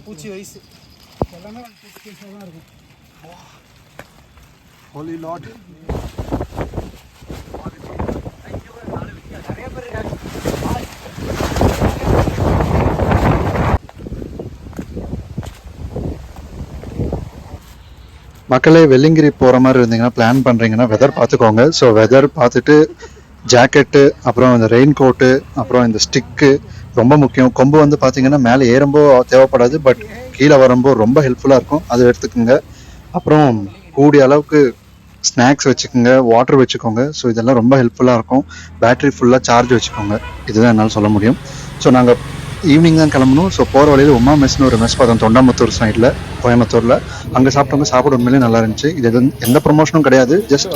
பூச்சி வயசு எல்லாமே பூச்சி வயசாக தான் இருக்கும். ஹோலி லார்ட். நிறைய பேர் இருக்காங்க. மக்களே, வெள்ளிங்கிரி போகிற மாதிரி இருந்தீங்கன்னா பிளான் பண்ணுறீங்கன்னா வெதர் பார்த்துக்கோங்க. ஸோ வெதர் பார்த்துட்டு ஜாக்கெட்டு, அப்புறம் இந்த ரெயின் கோட்டு, அப்புறம் இந்த ஸ்டிக்கு ரொம்ப முக்கியம். கொம்பு வந்து பார்த்தீங்கன்னா மேலே ஏறும்போ தேவைப்படாது, பட் கீழே வரும்போ ரொம்ப ஹெல்ப்ஃபுல்லாக இருக்கும். அதை எடுத்துக்கோங்க. அப்புறம் கூடிய அளவுக்கு ஸ்நாக்ஸ் வச்சுக்கோங்க, வாட்டர் வச்சுக்கோங்க. ஸோ இதெல்லாம் ரொம்ப ஹெல்ப்ஃபுல்லாக இருக்கும். பேட்ரி ஃபுல்லாக சார்ஜ் வச்சுக்கோங்க. இதுதான் என்னால் சொல்ல முடியும். ஸோ நாங்கள் ஈவினிங் தான் கிளம்பணும். ஸோ போகிற வழியில் உமா மெஸ்னு ஒரு மெஸ் பார்த்தோம், தொண்டாமுத்தூர் சைடில், கோயம்புத்தூரில். அங்கே சாப்பிட்டவங்க சாப்பிட உண்மையிலே நல்லா இருந்துச்சு. இது எந்த ப்ரொமோஷனும் கிடையாது, ஜஸ்ட்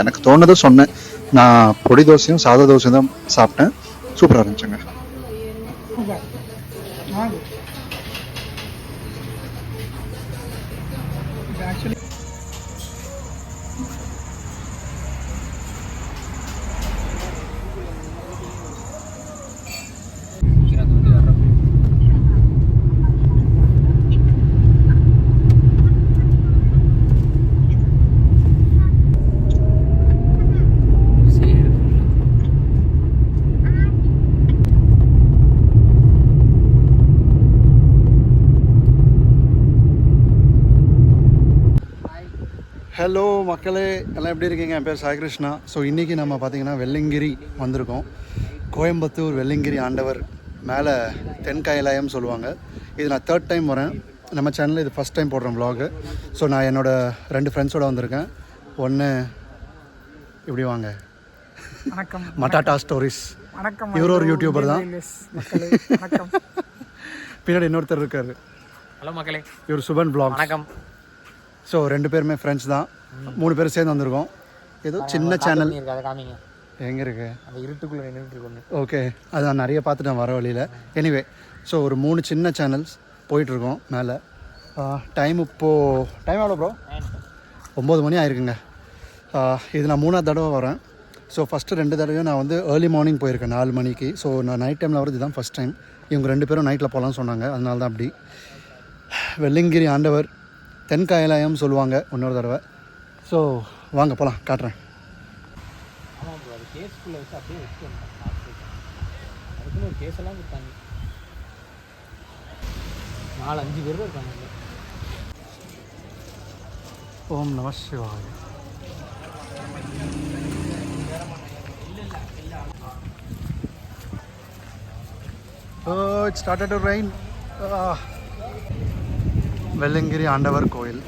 எனக்கு தோணுதை சொன்னேன். நான் பொடி தோசையும் சாதா தோசையும் தான் சாப்பிட்டேன். சூப்பராக இருந்துச்சுங்க. ஹலோ மக்களே, எல்லாம் எப்படி இருக்கீங்க? என் பேர் சாய்கிருஷ்ணா. ஸோ இன்றைக்கி நம்ம பார்த்திங்கன்னா வெள்ளிங்கிரி வந்திருக்கோம். கோயம்புத்தூர் வெள்ளிங்கிரி ஆண்டவர் மேலே தென்கைலாயம் சொல்லுவாங்க. இது நான் 3rd டைம் வரேன். நம்ம சேனலில் இது ஃபஸ்ட் டைம் போடுறேன் vlog. ஸோ நான் என்னோடய 2 ஃப்ரெண்ட்ஸோடு வந்திருக்கேன். ஒன்று இப்படி வாங்க, வணக்கம், மட்டாட்டா ஸ்டோரிஸ். வணக்கம். இவர் ஒரு யூடியூபர் தான். வணக்கம். பின்னாடி இன்னொருத்தர் இருக்கார். ஹலோ மக்களே, இவர் சுபன் vlog. வணக்கம். ஸோ 2 பேருமே ஃப்ரெண்ட்ஸ் தான். 3 பேர் சேர்ந்து வந்திருக்கோம். ஏதோ சின்ன சேனல். காமிங்க எங்கே இருக்கு? அந்த இருட்டுக்குள்ளே நின்றுட்டு இருக்கோம். ஓகே, அது நான் நிறைய பார்த்துட்டேன் வர வழியில். எனிவே, ஸோ ஒரு 3 சின்ன சேனல்ஸ் போயிட்டுருக்கோம் மேலே. டைம் எவ்வளோ ப்ரோ? 9 மணி ஆயிருக்குங்க. இது நான் 3ஆவது தடவை வரேன். ஸோ ஃபஸ்ட்டு 2 தடவையும் நான் வந்து ஏர்லி மார்னிங் போயிருக்கேன் 4 மணிக்கு. ஸோ நான் நைட் டைமில் வரது இதுதான் ஃபஸ்ட் டைம். இவங்க 2 பேரும் நைட்டில் போகலான்னு சொன்னாங்க, அதனால தான் அப்படி. வெள்ளிங்கிரி ஆண்டவர் தென்கைலாயம் சொல்லுவாங்க இன்னொரு தடவை. ஸோ வாங்க போகலாம், காட்டுறேன். ஆமாம் ப்ரோ, அது கேஸ்க்குள்ளே வச்சு அப்படியே வச்சு அதுக்குன்னு ஒரு கேஸெல்லாம் கொடுத்தாங்க. 4-5 பேர் இருக்காங்க. ஓம் நம சிவாய. It started to rain. Velliangiri ஆண்டவர் கோயில்.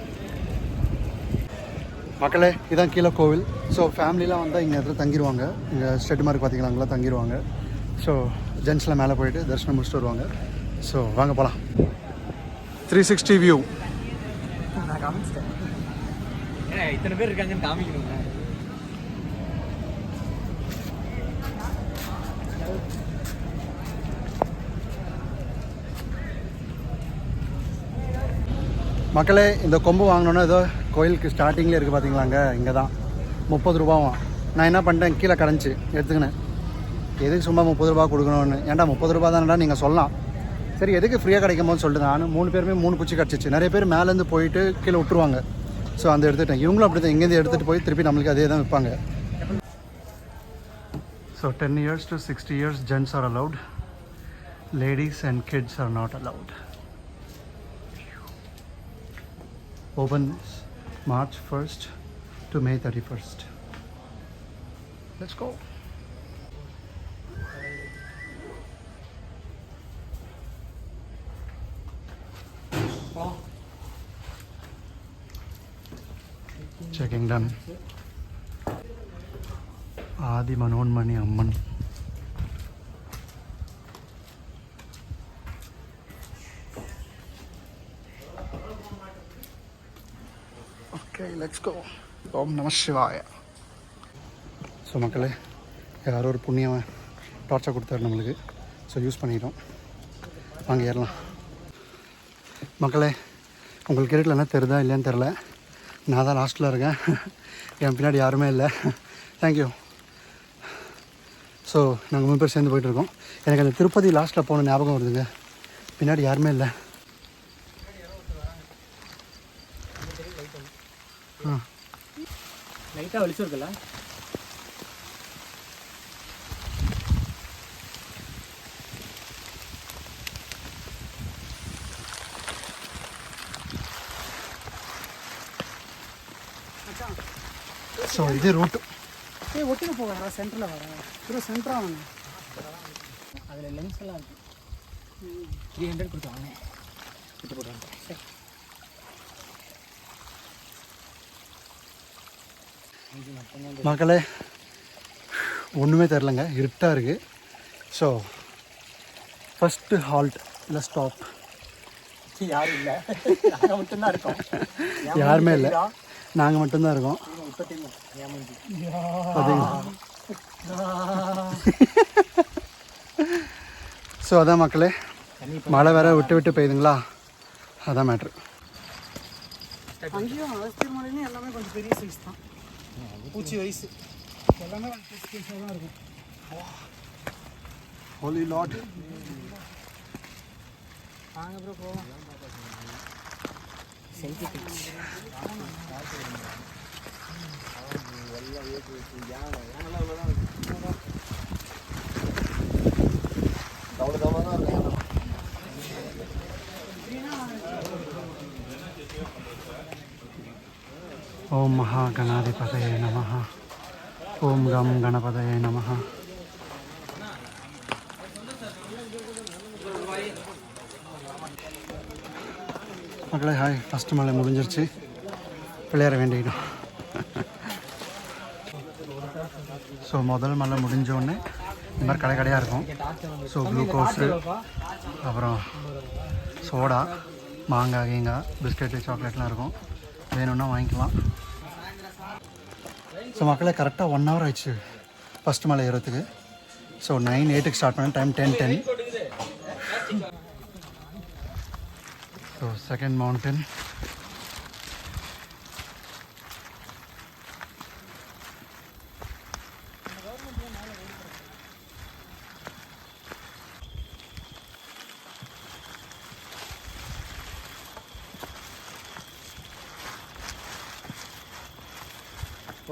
மக்களே, இதான் கீழே கோவில். ஸோ ஃபேமிலிலாம் வந்தால் இங்கே இடத்துல தங்கிடுவாங்க. இங்கே ஸ்டெட் மாதிரி பார்த்தீங்களா, அங்கெல்லாம் தங்கிடுவாங்க. ஸோ ஜென்ஸ்லாம் மேலே போயிட்டு தரிசனம் முடிச்சுட்டு வருவாங்க. ஸோ வாங்க போகலாம். 360 வியூ. நான் காமிச்சிட்டேன். இத்தனை பேர் இருக்காங்கன்னு காமிக்கணுங்க. மக்களே, இந்த கொம்பு வாங்கினோன்னா ஏதோ கோயிலுக்கு ஸ்டார்டிங்கில் இருக்குது பார்த்தீங்களாங்க, இங்கே தான் 30 ரூபாவும். நான் என்ன பண்ணிட்டேன், கீழே கரைஞ்சி எடுத்துக்கினேன். எதுக்கு சும்மா 30 ரூபா கொடுக்கணும்னு? ஏன்டா 30 ரூபா தானடா நீங்கள் சொல்லலாம். சரி, எதுக்கு ஃப்ரீயாக கிடைக்கும் போது சொல்லிட்டு நான் 3 பேருமே 3 குச்சி கிடச்சிச்சு. நிறைய பேர் மேலேருந்து போயிட்டு கீழே விட்டுருவாங்க. ஸோ அந்த எடுத்துகிட்டேன். இவங்களும் அப்படி தான் இங்கேருந்து எடுத்துகிட்டு போய் திருப்பி நம்மளுக்கு அதே தான் விற்பாங்க. So 10 years to 60 years gents are allowed. Ladies and kids are not allowed. Open March 1st to May 31st. Let's go. Checking done. Adi Manonmani Amman. Okay, let's go. Om Namah Shivaya. So மக்களே, யாரோ ஒரு புண்ணியவன் டார்ச்சை கொடுத்தாரு நம்மளுக்கு. So use பண்ணிட்டோம். வாங்க ஏறலாம். மக்களே, உங்களுக்கு இருட்டில் என்ன தெரியுதா இல்லையான்னு தெரில. நான் தான் லாஸ்ட்டில் இருக்கேன். என் பின்னாடி யாருமே இல்லை. தேங்க்யூ. ஸோ நாங்கள் 3 பேர் சேர்ந்து போயிட்டுருக்கோம். எனக்கு அந்த திருப்பதி லாஸ்ட்டில் போன ஞாபகம் வருதுங்க. பின்னாடி யாருமே இல்லை. லைட்டாக வலிச்சு இருக்குல்ல. ஸோ இது ரூட்டு. ஒட்டுக்கு போகிறா சென்டரில் வர ஒரு சென்டராக வாங்க. அதில் லென்ஸ் எல்லாம் இருக்குது. 300 கொடுத்து வாங்க. விட்டு போடுறாங்க. மக்களே ஒன்றுமே தெரிலங்க, இருட்டாக இருக்குது. ஸோ ஃபஸ்ட்டு ஹால்ட் இல்லை ஸ்டாப். யாரும் இல்லை, நாங்கள் மட்டும்தான் இருக்கோம். யாருமே இல்லை, நாங்கள் மட்டும்தான் இருக்கோம். இப்போ தெரியும் ஸோ அதான் மக்களே, மழை வேற விட்டு விட்டு பெய்யுதுங்களா, அதான் மேட்ரு. அங்கேயும் அகஸ்தியர் மலையிலையும் எல்லாமே கொஞ்சம் பெரிய சைஸ் தான். பூச்சி வயசு எல்லாமே கொஞ்சம் பெருசாக தான் இருக்கும். ஹோலி லார்ட். வாங்க ப்ரோ போகலாம். செல்ஃபி ஓம் மகா கணாதிபதயே நமஹ. ஓம் கம் கணபதயே நமஹ. மக்களே ஹாய், ஃபஸ்ட்டு மழை முடிஞ்சிருச்சு. பிள்ளையார வேண்டிக்கிட்டோம். ஸோ முதல் மழை முடிஞ்சோடனே இந்த மாதிரி கடை கடையாக இருக்கும். ஸோ குளுக்கோஸு, அப்புறம் சோடா, மாங்காய் கீங்காய், பிஸ்கெட்டு, சாக்லேட்லாம் இருக்கும். வேணும்னா வாங்கிக்கலாம். ஸோ மக்களே கரெக்டாக 1 hour ஆயிடுச்சு ஃபஸ்ட்டு மலை ஏறத்துக்கு. ஸோ 9:08 ஸ்டார்ட் பண்ண, time 10:10. So second mountain.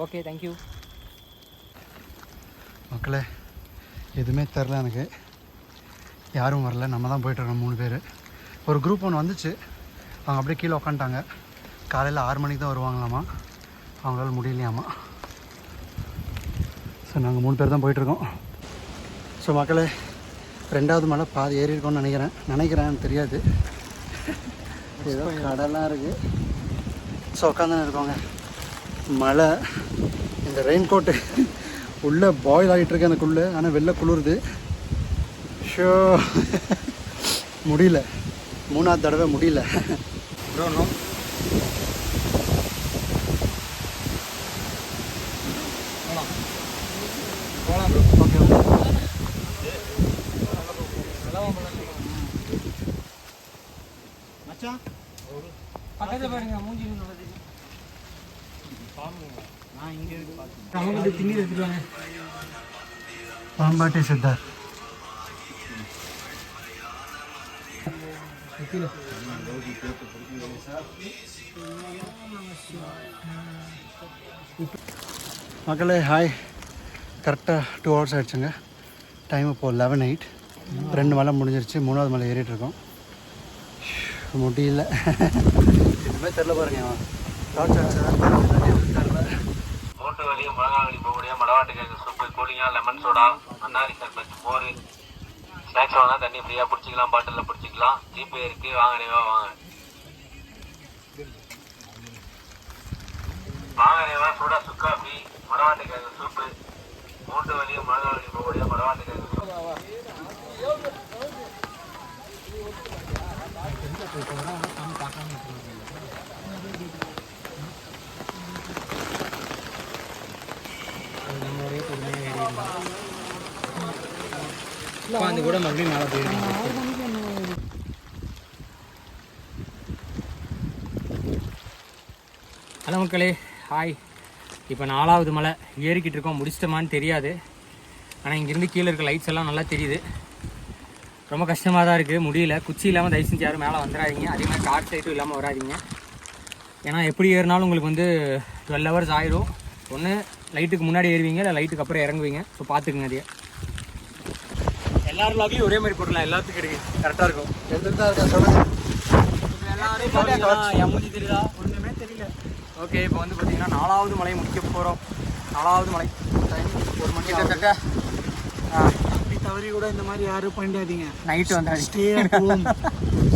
Okay, thank you. மக்களே எதுவுமே தெரில எனக்கு, யாரும் வரல, நம்ம தான் போயிட்டுருக்கோம் 3 பேர். ஒரு குரூப் ஒன்று வந்துச்சு, அவங்க அப்படியே கீழே உக்காந்துட்டாங்க. காலையில் 6 மணிக்கு தான் வருவாங்களாமா, அவங்களால முடியலையாமா. ஸோ நாங்கள் 3 பேர் தான் போயிட்டுருக்கோம். ஸோ மக்களே 2வது மலை பாதி ஏறி இருக்கோன்னு நினைக்கிறேன் தெரியாது. ஏதோ கடலாம் இருக்குது. ஸோ உட்காந்துன்னு இருக்கோங்க. மழை, இந்த ரெயின் கோட்டு உள்ளே பாயில் ஆகிட்டுருக்கு எனக்குள்ளே, ஆனால் வெளில குளிருது. ஷோ முடியல, 3ஆவது தடவை முடியல. பக்கத்தில் பாருங்க மூஞ்சி. பாம்பாட்டி சித்தர். மக்களே ஹாய், கரெக்டாக 2 hours ஆகிடுச்சுங்க. டைம் இப்போது 11:08. 2 மலை முடிஞ்சிருச்சு, 3வது மலை ஏறிட்டுருக்கோம். முடியல, எதுவுமே தெரில பாருங்க. மூட்டு வலி, முழங்கால் வலி போகக்கூடிய மடவாட்டுக்கிழங்கு சூப்பு, கூலிங்கா, லெமன் சோடா, மன்னாரி சர்பத், மோர், ஸ்நாக்ஸ் வாங்கினா தண்ணி ஃப்ரீயாக பிடிச்சிக்கலாம், பாட்டிலில் பிடிச்சிக்கலாம். ஜிபே இருக்குது, வாங்க ரேவா வாங்க. வாங்க ரேவா சூடா சுக்கா ஃப்ரீ, மடவாட்டுக்கிழங்கு சூப்பு, மூட்டு வலி, முழங்கால் வலி போகக்கூடிய மடவாட்டுக்கிழங்கு சூப்பு. உட்காந்து கூட மறுபடியும் மேலே போயிருக்கோம். ஹலோ மக்களே ஹாய். இப்போ 4வது மலை ஏறிக்கிட்டு இருக்கோம். முடிச்சிட்டோமான்னு தெரியாது. ஆனால் இங்கேருந்து கீழே இருக்க லைட்ஸ் எல்லாம் நல்லா தெரியுது. ரொம்ப கஷ்டமாக தான் இருக்குது, முடியல. குச்சி இல்லாமல் தயவு செஞ்சு யாரும் மேலே வந்துடாதீங்க. அதே மாதிரி டார்ச் லைட்டும் இல்லாமல் வராதிங்க. ஏன்னா எப்படி ஏறினாலும் உங்களுக்கு வந்து 12 hours ஆயிடும். ஒன்று லைட்டுக்கு முன்னாடி ஏறுவீங்க, இல்லை லைட்டுக்கு அப்புறம் இறங்குவீங்க. ஸோ பார்த்துக்குங்க. அதே எல்லாரும் வ்ளாக்லையும் ஒரே மாதிரி போடலாம், எல்லாத்துக்கும் கிடைக்கும், கரெக்டாக இருக்கும். எடுத்துகிட்டு தான் இருக்கேன், சொல்லுங்கள். எல்லாரும் என் மூஞ்சி தெரியுதா? ஒன்றுமே தெரியல. ஓகே, இப்போ வந்து பார்த்தீங்கன்னா 4வது மலை முடிக்க போகிறோம். 4வது மலை டைம் 1 மணி கிட்டத்தட்ட. அப்படி தவறி கூட இந்த மாதிரி யாரும் பண்ணிடாதீங்க. நைட்டு வந்து stay at home.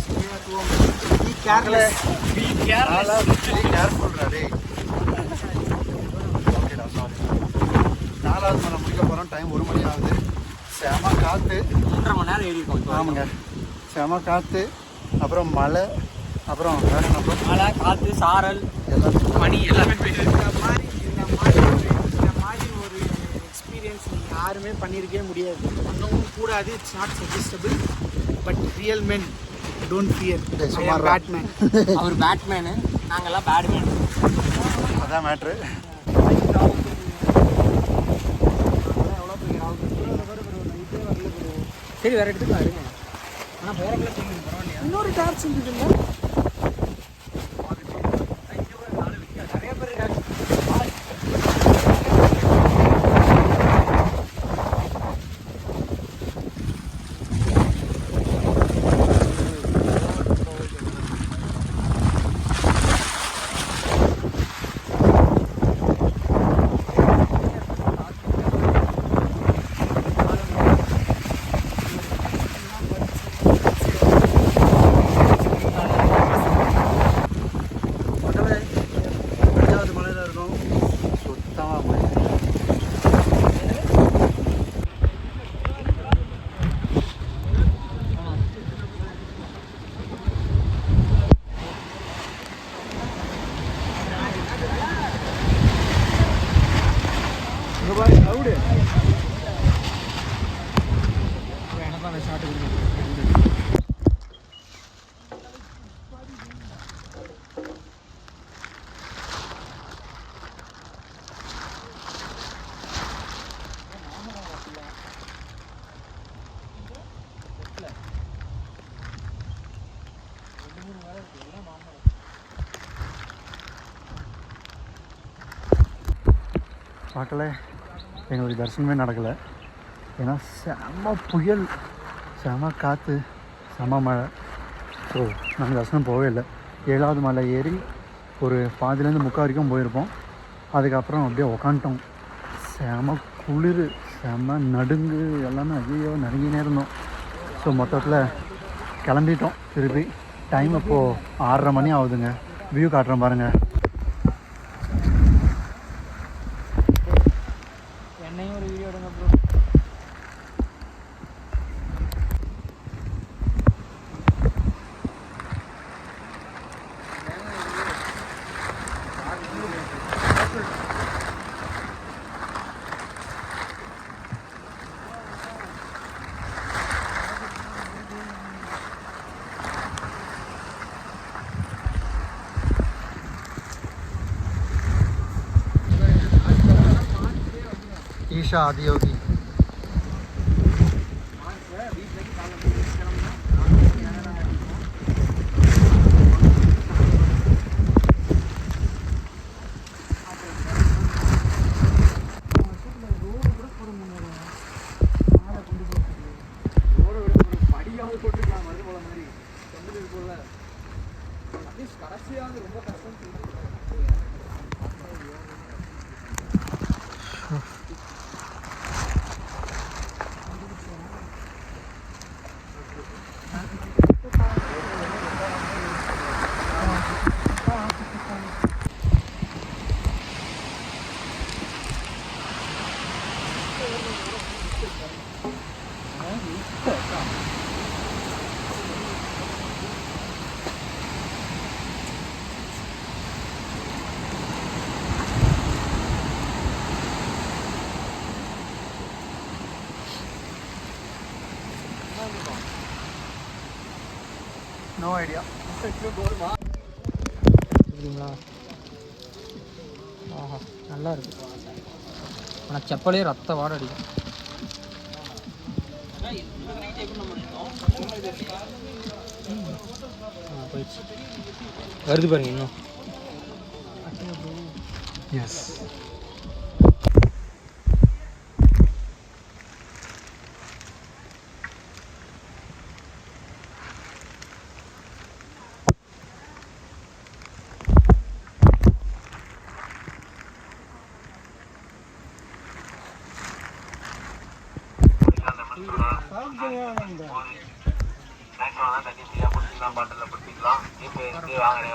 Stay at home. Be careless. Be careless. கேர்ஃபுல்ரா டேய். ஓகேடா, சாரி. 4வது மலை முடிக்க போகிறோம். டைம் 1 மணி ஆகுது. செம காற்று. 1.5 மணி நேரம் ஏறி இருக்கோம். ஆமாங்க, செம காற்று. அப்புறம் மழை, அப்புறம் வேறு என்ன, மழை, காற்று, சாரல், எல்லாத்துக்கும் மணி எல்லாமே போயிட்டு இந்த மாதிரி ஒரு எக்ஸ்பீரியன்ஸ் நீங்கள் யாருமே பண்ணியிருக்கவே முடியாது, பண்ணவும் கூடாது. It's not suggestable. But real men don't fear. Batman. அவர் பேட்மேனு, நாங்கள்லாம் பேட்மேன். அதான் மேட்ரு. சரி, வேறு எடுத்துக்கலாம், இருங்க. ஆனால் வேறு எல்லாம் தெரியும், பரவாயில்லையா? இன்னொரு டார்ச் இருந்ததுங்க. நிறைய பேர் இருக்காங்க. மக்களே, 2வது மலையில் இருக்கும். சுத்தமாக மழை. எனக்கும் அந்த ஷாட்டு மக்களே, எங்களுக்கு தரிசனமே நடக்கலை. ஏன்னா செம புயல், செம காற்று, செம மழை. ஸோ நாங்கள் தரிசனம் போகவே இல்லை. 7வது மலை ஏறி ஒரு பாதிலேருந்து 3/4 வரைக்கும் போயிருப்போம். அதுக்கப்புறம் அப்படியே உக்காந்துட்டோம். செம குளிர், செம நடுங்கு, எல்லாமே ஐயோ நடுங்கினே இருந்தோம். ஸோ மொத்தத்தில் கிளம்பிட்டோம் திருப்பி. டைம் இப்போது 6:30 மணி ஆகுதுங்க. வியூ காட்டுறேன் பாருங்கள். என்னையும் ஒரு வீடியோ எடுங்க bro. Isha Adiyogi. No idea. சரிங்களா? ஆஹா, நல்லா இருக்கு. ஆனால் செப்பலே ரத்த வாட அடிக்கும். வருது பாருங்க இன்னும். எஸ். ஸ்நாக்ஸ் வாங்கினா தண்ணி ஃப்ரீயாக பிடிச்சிக்கலாம், பாட்டிலில் பிடிச்சிக்கலாம். ஜிபே இருக்குது, வாங்க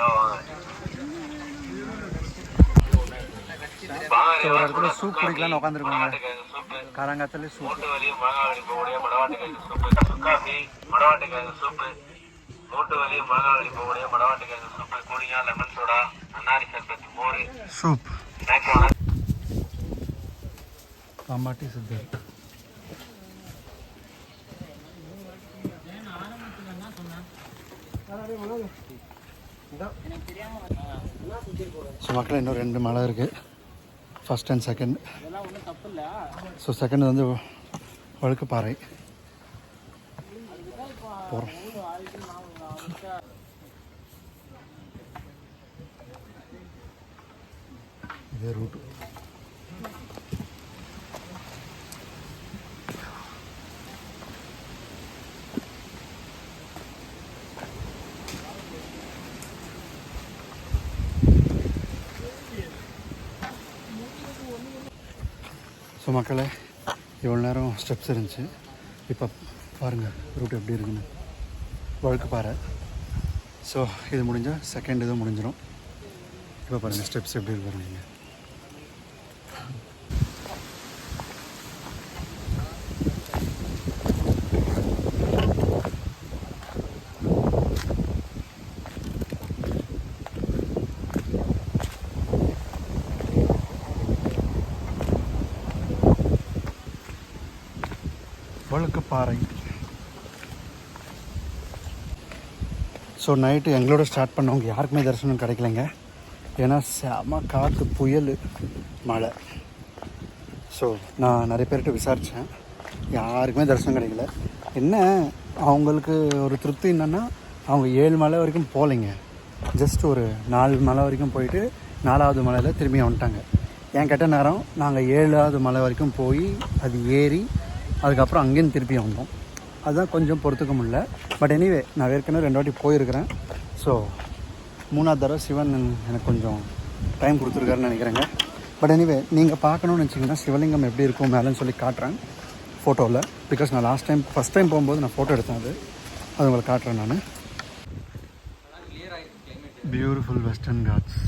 ஒரு இடத்துல சூப் குடிக்கலாம்னு உட்காந்துருக்கோங்க. காலங்காத்தாலே சூப். மூட்டு வலி முழங்காவலி போகக்கூடிய மடவாட்டுக்கிழங்கு சூப்பு, சுக்காப்பி மடவாட்டுக்கிழங்கு சூப்பு, மூட்டு வலி முழங்காவலி போகக்கூடிய மடவாட்டுக்கிழங்கு சூப்பு, கூலிங்கா லெமன் சோடா, அன்னாரி சர்பத், மோர், சூப். ஸ்நாக்ஸ் வாங்கினா பாம்பாட்டி சித்தர். ஸோ மக்கள் இன்னும் 2 மலை இருக்குது, first and second. So second வந்து வழுக்குப்பாறை போகிறோம். இதே ரூட்டு. ஸோ மக்களே, இவ்வளோ நேரம் ஸ்டெப்ஸ் இருந்துச்சு. இப்போ பாருங்கள் ரூட் எப்படி இருக்குன்னு. வழுக்குப்பாறை. ஸோ இது முடிஞ்சால் செகண்ட் இதுவும் முடிஞ்சிடும். இப்போ பாருங்கள் ஸ்டெப்ஸ் எப்படி இருக்கு பாருங்க. வழுக்குப்பாறை. ஸோ நைட்டு எங்களோட ஸ்டார்ட் பண்ணவங்க யாருக்குமே தரிசனம் கிடைக்கலைங்க. ஏன்னா செம காற்று, புயல், மழை. ஸோ நான் நிறைய பேர்கிட்ட விசாரித்தேன், யாருக்குமே தரிசனம் கிடைக்கல. என்ன அவங்களுக்கு ஒரு திருப்தி என்னென்னா, அவங்க 7 மலை வரைக்கும் போகலைங்க. ஜஸ்ட் ஒரு 4 மலை வரைக்கும் போயிட்டு 4வது மலையில் திரும்பி வந்துட்டாங்க. என் கெட்ட நேரம் நாங்கள் 7வது மலை வரைக்கும் போய் அது ஏறி அதுக்கப்புறம் அங்கேயும் திருப்பி வந்தோம். அதுதான் கொஞ்சம் பொறுத்துக்க முடியல. பட் எனிவே நான் ஏற்கனவே 2 வாட்டி போயிருக்கிறேன். ஸோ 3வது தடவை சிவன் எனக்கு கொஞ்சம் டைம் கொடுத்துருக்காருன்னு நினைக்கிறேங்க. பட் எனிவே நீங்கள் பார்க்கணுன்னு வச்சிங்கன்னா சிவலிங்கம் எப்படி இருக்கும் மேலேன்னு சொல்லி காட்டுறேன் ஃபோட்டோவில். பிகாஸ் நான் ஃபஸ்ட் டைம் போகும்போது நான் ஃபோட்டோ எடுத்தேன். அது உங்களுக்கு காட்டுறேன் நான். Beautiful Western Ghats.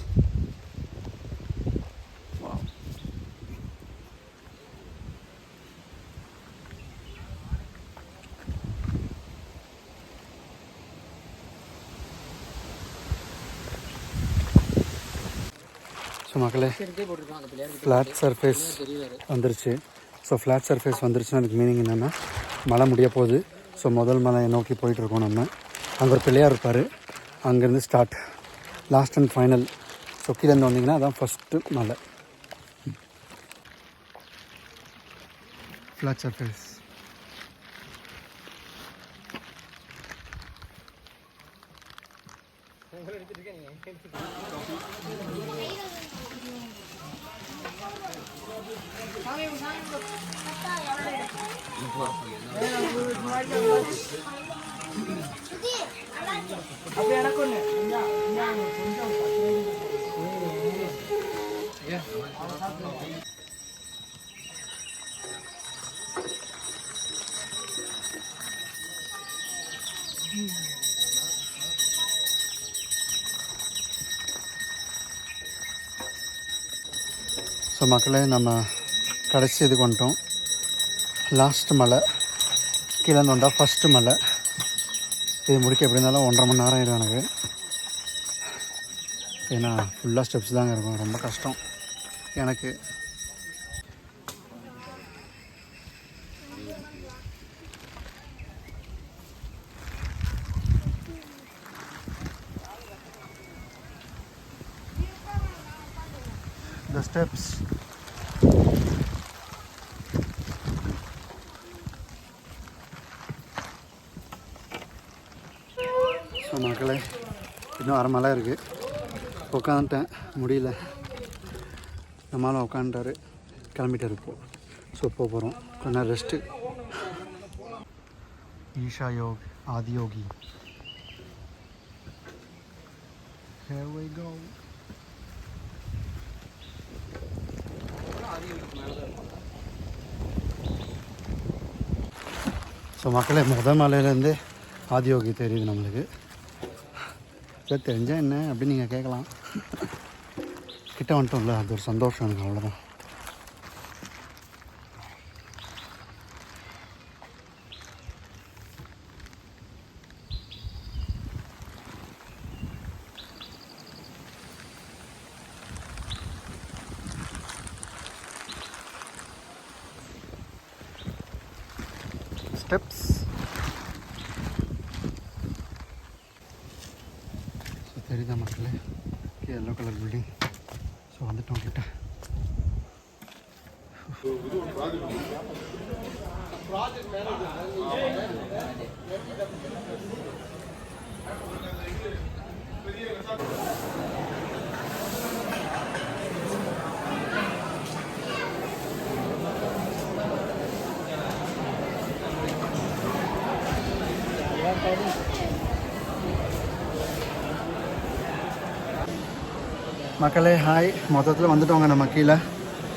ஸோ மக்களே, ஃப்ளாட் சர்ஃபேஸ் வந்துருச்சு. ஸோ ஃப்ளாட் சர்ஃபேஸ் வந்துருச்சுன்னா அதுக்கு மீனிங் என்னென்னா மழை முடிய போகுது. ஸோ முதல் மலையை நோக்கி போயிட்டுருக்கோம் நம்ம. அங்கே ஒரு பிள்ளையார் இருப்பார், அங்கேருந்து start, last and final. So கீழேருந்து வந்தீங்கன்னா அதான் ஃபஸ்ட்டு மலை. Flat surface. ஸோ மக்களே, நம்ம கடைசி இதுக்கு வந்துட்டோம். லாஸ்ட் மலை கீழே வந்தால் ஃபஸ்ட்டு மலை. இது முடிக்க எப்படி இருந்தாலும் 1.5 மணி நேரம் ஆகிடும் எனக்கு. ஏன்னா ஃபுல்லாக ஸ்டெப்ஸ் தாங்க இருக்கும், ரொம்ப கஷ்டம் எனக்கு. The steps. இன்னும் அரை மலை இருக்குது. உட்காந்துட்டேன், முடியல. நம்மளால் உட்காந்துட்டாரு, கிளம்பிட்டார் இப்போது. ஸோ போகிறோம், கொஞ்ச நேரம் rest. Isha Yog Adiyogi. Here we go. So மக்களே, மலையிலேருந்து ஆதியோகி தெரியுது நம்மளுக்கு. சார் தெரிஞ்சால் என்ன அப்படின்னு நீங்கள் கேட்கலாம். கிட்ட வந்துட்டோம்ல, அது ஒரு சந்தோஷம் எனக்கு, அவ்வளோதான். ஸ்டெப்ஸ். ஸோ தெரியுதா மக்களே, எல்லோ கலர் பில்டிங். ஸோ வந்துட்டோம் கிட்ட. மக்களே ஹாய், மொத்தத்தில் வந்துட்டோங்க நம்ம கீழே.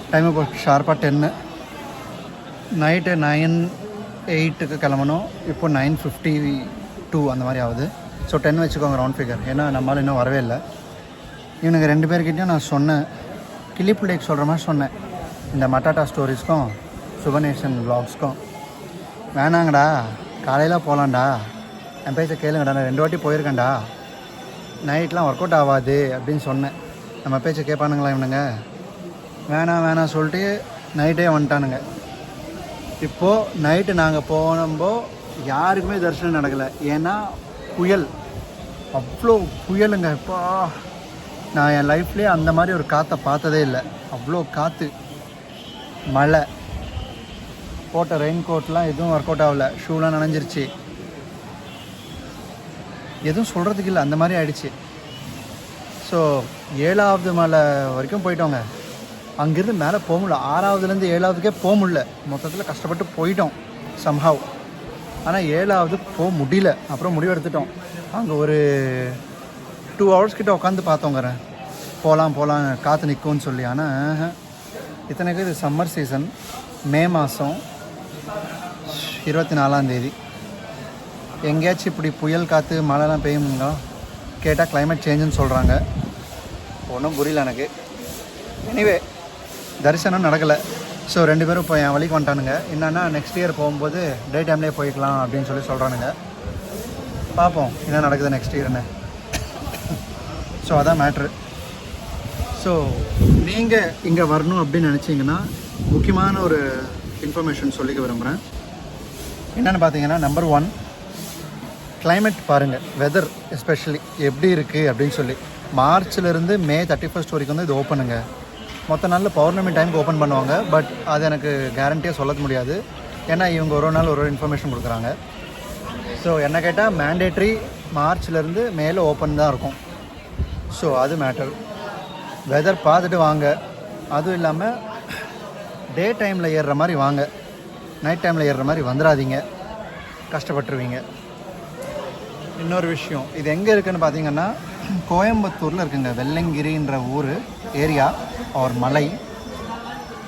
டைம் இப்போ ஷார்ப்பாக 10. நைட்டு 9:08 கிளம்பணும். இப்போ 9:52 அந்த மாதிரி ஆகுது. ஸோ 10 வச்சுக்கோங்க ரவுண்ட் ஃபிகர். ஏன்னா நம்மளால் இன்னும் வரவே இல்லை. இவனுக்கு 2 பேர்கிட்டையும் நான் சொன்னேன், கிளிப்புள்ளைக்கு சொல்கிற மாதிரி சொன்னேன், இந்த மட்டாட்டா ஸ்டோரிஸ்க்கும் சுபநேஷன் வ்ளாக்ஸ்க்கும். வேணாங்கடா, காலையில் போகலான்டா, என் பேச்சை கேளுங்கடா, நான் 2 வாட்டி போயிருக்கேன்டா, நைட்லாம் ஒர்க் அவுட் ஆகாது அப்படின்னு சொன்னேன். நம்ம பேச்சை கேட்பானுங்களா இவனுங்க? வேணாம் சொல்லிட்டு நைட்டே வந்துட்டானுங்க. இப்போது நைட்டு நாங்கள் போனப்போ யாருக்குமே தரிசனம் நடக்கலை. ஏன்னா புயல், அவ்வளோ புயலுங்க. இப்போ நான் என் லைஃப்லேயே அந்த மாதிரி ஒரு காற்றை பார்த்ததே இல்லை. அவ்வளோ காற்று, மழை. போட்ட ரெயின் கோட்லாம் எதுவும் ஒர்க் அவுட் ஆகலை. ஷூலாம் நனைஞ்சிருச்சு. எதுவும் சொல்கிறதுக்கு இல்லை, அந்த மாதிரி ஆயிடுச்சு. ஸோ 7வது மலை வரைக்கும் போயிட்டோங்க. அங்கேருந்து மேலே போக முடியல. 6வதுலேருந்து 7வதுக்கே போக முடியல. மொத்தத்தில் கஷ்டப்பட்டு போயிட்டோம் சம்ஹவ். ஆனால் 7வது போக முடியல. அப்புறம் முடிவெடுத்துட்டோம். அங்கே ஒரு 2 hours கிட்ட உட்காந்து பார்த்தோங்கிறேன், போகலாம் காற்று நிற்கும்னு சொல்லி. ஆனால் இத்தனைக்கு இது சம்மர் சீசன், மே மாதம் 24ஆம் தேதி. எங்கேயாச்சும் இப்படி புயல் காற்று மழைலாம் பெய்யுங்களா கேட்டால் கிளைமேட் சேஞ்சுன்னு சொல்கிறாங்க. ஒன்றும் புரியல எனக்கு. எனிவே தரிசனம் நடக்கலை. ஸோ 2 பேரும் இப்போ என் வழிக்கு வந்துட்டானுங்க. என்னென்னா நெக்ஸ்ட் இயர் போகும்போது டே டைம்லேயே போய்க்கலாம் அப்படின்னு சொல்கிறானுங்க. பார்ப்போம் என்ன நடக்குது நெக்ஸ்ட் இயர்னு. ஸோ அதான் மேட்ரு. ஸோ நீங்கள் இங்கே வரணும் அப்படின்னு நினச்சிங்கன்னா முக்கியமான ஒரு இன்ஃபர்மேஷன் சொல்லிக்க விரும்புகிறேன். என்னென்னு பார்த்தீங்கன்னா, நம்பர் 1, கிளைமேட் பாருங்கள், வெதர் எஸ்பெஷலி எப்படி இருக்குது அப்படின்னு சொல்லி. மார்ச்லேருந்து மே 31 வரைக்கும் தான் இது ஓப்பனுங்க. மொத்த நாளில் பௌர்ணமி டைமுக்கு ஓப்பன் பண்ணுவாங்க. பட் அது எனக்கு கேரண்டியாக சொல்ல முடியாது. ஏன்னா இவங்க ஒரு நாள் ஒரு இன்ஃபர்மேஷன் கொடுக்குறாங்க. ஸோ என்ன கேட்டால் மேண்டேட்ரி மார்ச்லேருந்து மேலே ஓப்பன் தான் இருக்கும். ஸோ அது மேட்டர். வெதர் பார்த்துட்டு வாங்க. அதுவும் இல்லாமல் டே டைமில் ஏறுற மாதிரி வாங்க, நைட் டைமில் ஏறுற மாதிரி வந்துடாதீங்க, கஷ்டப்பட்டுருவீங்க. இன்னொரு விஷயம், இது எங்கே இருக்குதுன்னு பார்த்தீங்கன்னா கோயம்புத்தூரில் இருக்குங்க. வெள்ளங்கிரின்ற ஊர் ஏரியா ஒரு மலை.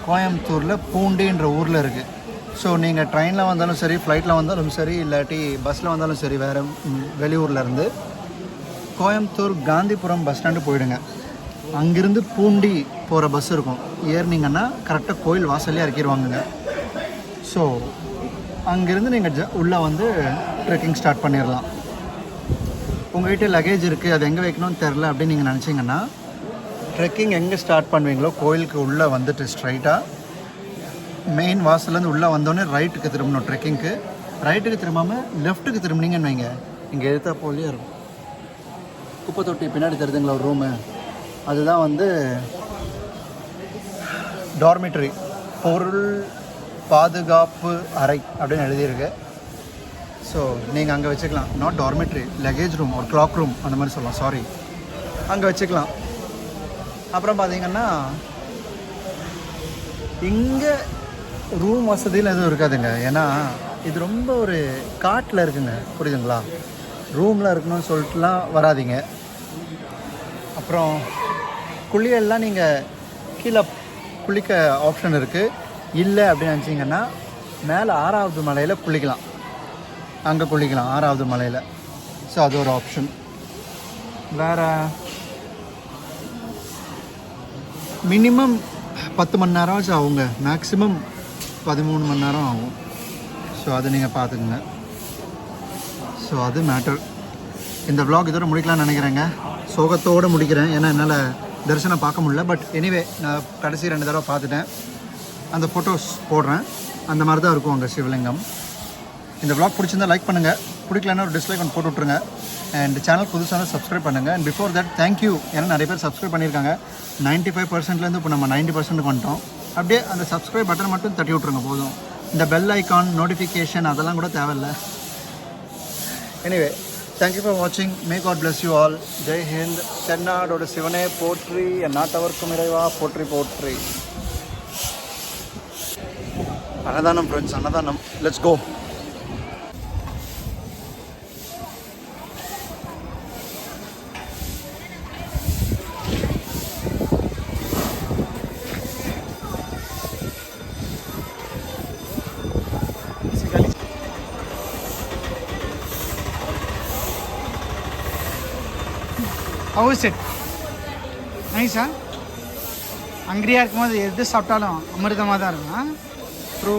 கோயம்புத்தூரில் பூண்டின்ற ஊரில் இருக்குது. ஸோ நீங்கள் ட்ரெயினில் வந்தாலும் சரி, ஃப்ளைட்டில் வந்தாலும் சரி, இல்லாட்டி பஸ்ஸில் வந்தாலும் சரி, வேறு வெளியூர்லேருந்து கோயம்புத்தூர் காந்திபுரம் பஸ் ஸ்டாண்டு போயிடுங்க. அங்கேருந்து பூண்டி போகிற பஸ் இருக்கும். ஏறினீங்கன்னா கரெக்டாக கோயில் வாசல்லே இறக்கிடுவாங்கங்க. ஸோ அங்கேருந்து நீங்கள் உள்ளே வந்து ட்ரெக்கிங் ஸ்டார்ட் பண்ணிடலாம். உங்கள்கிட்ட லக்கேஜ் இருக்குது, அது எங்கே வைக்கணும்னு தெரில அப்படின்னு நீங்கள் நினச்சிங்கன்னா, ட்ரெக்கிங் எங்கே ஸ்டார்ட் பண்ணுவீங்களோ கோயிலுக்கு உள்ளே வந்துட்டு ஸ்ட்ரைட்டாக மெயின் வாசல்லேருந்து உள்ளே வந்தோடனே ரைட்டுக்கு திரும்பணும். ட்ரெக்கிங்க்கு ரைட்டுக்கு திரும்பாமல் லெஃப்ட்டுக்கு திரும்பினீங்கன்னு வைங்க, இங்கே எடுத்தா போலேயே இருக்கும். குப்பை தொட்டி பின்னாடி தெரியுதுங்களா ஒரு ரூமு, அதுதான் வந்து டார்மிட்டரி, பொருள் பாதுகாப்பு அறை அப்படின்னு எழுதியிருக்கு. ஸோ ஸோ நீங்கள் அங்கே வச்சுக்கலாம். நாட் டார்மெட்ரி, லக்கேஜ் ரூம் ஒரு கிளாக் ரூம் அந்த மாதிரி சொல்லலாம், சாரி, அங்கே வச்சுக்கலாம். அப்புறம் பார்த்தீங்கன்னா இங்கே ரூம் வசதியில் எதுவும் இருக்காதுங்க. ஏன்னா இது ரொம்ப ஒரு காட்டில் இருக்குங்க, புரியுதுங்களா? ரூமில் இருக்கணும்னு சொல்லிட்டுலாம் வராதிங்க. அப்புறம் குளியல்லாம் நீங்கள் கீழே குளிக்க ஆப்ஷன் இருக்குது. இல்லை அப்படின்னு நினச்சிங்கன்னா மேலே 6வது மலையில் குளிக்கலாம், அங்கே குளிக்கலாம் 6வது மலையில். ஸோ அது ஒரு ஆப்ஷன். வேறு மினிமம் 10 மணி நேரம் ஆச்சு ஆகுங்க, மேக்ஸிமம் 13 மணி நேரம் ஆகும். ஸோ அது நீங்கள் பார்த்துக்குங்க. ஸோ அது மேட்டர். இந்த vlog இதோட முடிக்கலாம்னு நினைக்கிறேங்க. சோகத்தோடு முடிக்கிறேன், ஏன்னா என்னால் தரிசனம் பார்க்க முடியல. பட் எனிவே நான் கடைசி 2 தடவை பார்த்துட்டேன். அந்த ஃபோட்டோஸ் போடுறேன், அந்த மாதிரி தான் இருக்கும் அங்கே சிவலிங்கம். இந்த vlog பிடிச்சிருந்தா லைக் பண்ணுங்கள், பிடிக்கலன்னா ஒரு டிஸ்லைக் ஒன்று போட்டு விட்ருங்க. அண்ட் சேனல் புதுசாக சப்ஸ்கிரைப் பண்ணுங்கள். அண்ட் பிஃபோர் தட் தேங்க்யூ, ஏன்னா நிறைய பேர் சப்ஸ்கிரைப் பண்ணியிருக்காங்க. 95%லேருந்து இப்போ நம்ம 90% வந்துட்டோம். அப்படியே அந்த சப்ஸ்கிரைப் பட்டன் மட்டும் தட்டி விட்ருங்க போதும். இந்த பெல் ஐக்கான், நோட்டிஃபிகேஷன் அதெல்லாம் கூட தேவையில்லை. எனிவே தேங்க்யூ ஃபார் வாட்சிங். May God bless you all. Jai Hind. தென்னாடோட சிவனே போற்றி, என் நாட்டவர்க்கும் இறைவா போற்றி போற்றி. அன்னதானம் ஃப்ரெண்ட்ஸ், அன்னதானம். Let's go. How is it? Nice, huh? ஹங்கிரியாக இருக்கும்போது எது சாப்பிட்டாலும் அமிர்தமாக தான் இருக்கும். ட்ரூ.